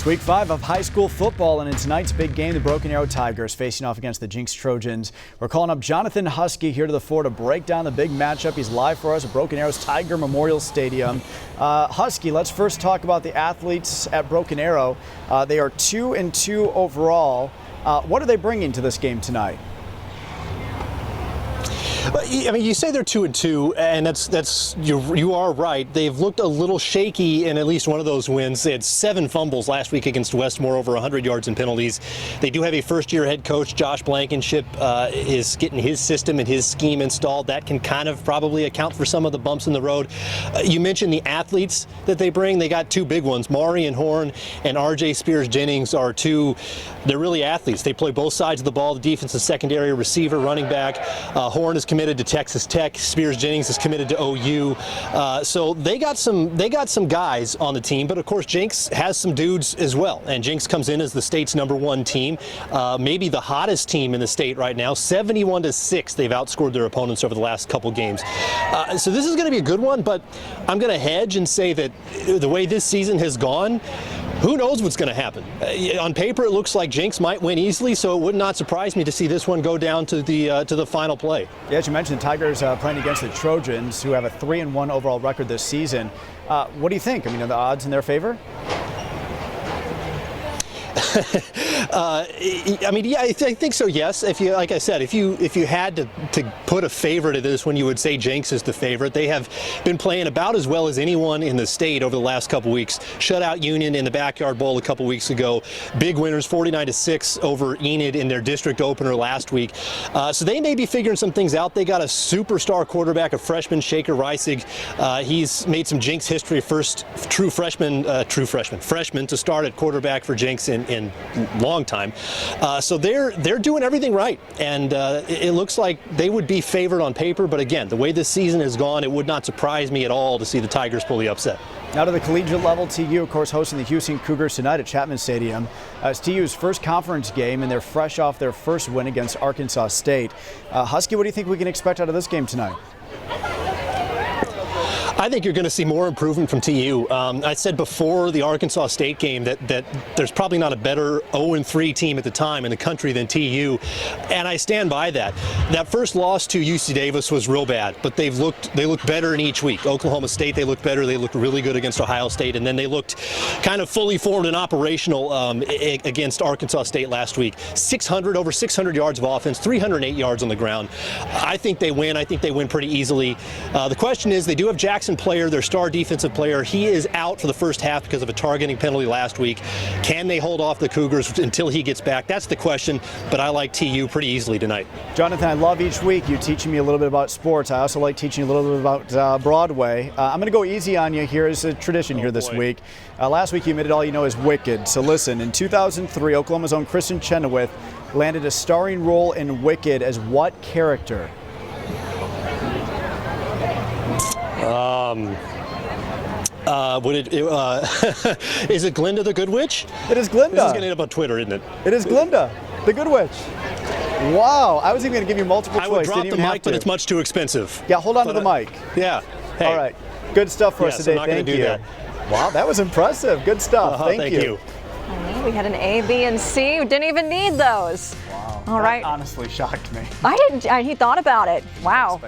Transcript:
It's week 5 of high school football, and in tonight's big game, the Broken Arrow Tigers facing off against the Jenks Trojans. We're calling up Jonathan Huskey here to the floor to break down the big matchup. He's live for us at Broken Arrow's Tiger Memorial Stadium. Huskey, let's first talk about the athletes at Broken Arrow. They are 2-2 overall. What are they bringing to this game tonight? I mean, you say they're 2-2, and you are right. They've looked a little shaky in at least one of those wins. They had 7 fumbles last week against Westmore, over 100 yards in penalties. They do have a first-year head coach, Josh Blankenship, is getting his system and his scheme installed. That can kind of probably account for some of the bumps in the road. You mentioned the athletes that they bring. They got 2 big ones. Marion Horn and R.J. Spears-Jennings are 2. They're really athletes. They play both sides of the ball, the defensive secondary, receiver, running back. Horn is committed to Texas Tech. Spears-Jennings is committed to OU. So they got some guys on the team, but of course Jenks has some dudes as well. And Jenks comes in as the state's #1 team, maybe the hottest team in the state right now. 71-6, they've outscored their opponents over the last couple games. So this is going to be a good one, but I'm going to hedge and say that the way this season has gone, who knows what's going to happen. On paper, it looks like Jenks might win easily, so it would not surprise me to see this one go down to the final play. Yeah, as you mentioned, Tigers playing against the Trojans, who have a 3-1 overall record this season. What do you think? I mean, are the odds in their favor? I mean, yeah, I think so. Yes. Like I said, if you had to put a favorite to this one, you would say Jenks is the favorite. They have been playing about as well as anyone in the state over the last couple weeks. Shut out Union in the Backyard Bowl a couple weeks ago. Big winners, 49-6 over Enid in their district opener last week. So they may be figuring some things out. They got a superstar quarterback, a freshman, Shaker Reisig. He's made some Jenks history. First true freshman to start at quarterback for Jenks in long time. So they're doing everything right, and it looks like they would be favored on paper, but again, the way this season has gone, it would not surprise me at all to see the Tigers pull the upset. Now to the collegiate level, TU, of course, hosting the Houston Cougars tonight at Chapman Stadium. It's TU's first conference game, and they're fresh off their first win against Arkansas State. Husky, what do you think we can expect out of this game tonight? I think you're going to see more improvement from TU. I said before the Arkansas State game that there's probably not a better 0-3 team at the time in the country than TU, and I stand by that. That first loss to UC Davis was real bad, but they looked better in each week. Oklahoma State, they looked better. They looked really good against Ohio State, and then they looked kind of fully formed and operational against Arkansas State last week. Over 600 yards of offense, 308 yards on the ground. I think they win. I think they win pretty easily. The question is, they do have Jackson Player, their star defensive player. He is out for the first half because of a targeting penalty last week. Can they hold off the Cougars until he gets back? That's the question, but I like TU pretty easily tonight. Jonathan, I love each week you teaching me a little bit about sports. I also like teaching you a little bit about Broadway. I'm going to go easy on you here. It's a tradition here this week. Last week you admitted all you know is Wicked. So listen, in 2003, Oklahoma's own Kristen Chenoweth landed a starring role in Wicked as what character? Is it Glinda the Good Witch? It is Glinda. This is going to end up on Twitter, isn't it? It is Glinda, the Good Witch. Wow, I was even going to give you multiple choice. I would drop the mic, but it's much too expensive. Yeah, hold on to the mic. Yeah. Hey. All right, good stuff for us today. I'm not going to do that. Wow, that was impressive. Good stuff. Thank you. We had an A, B, and C. We didn't even need those. Wow. All right. That honestly shocked me. He thought about it. Wow.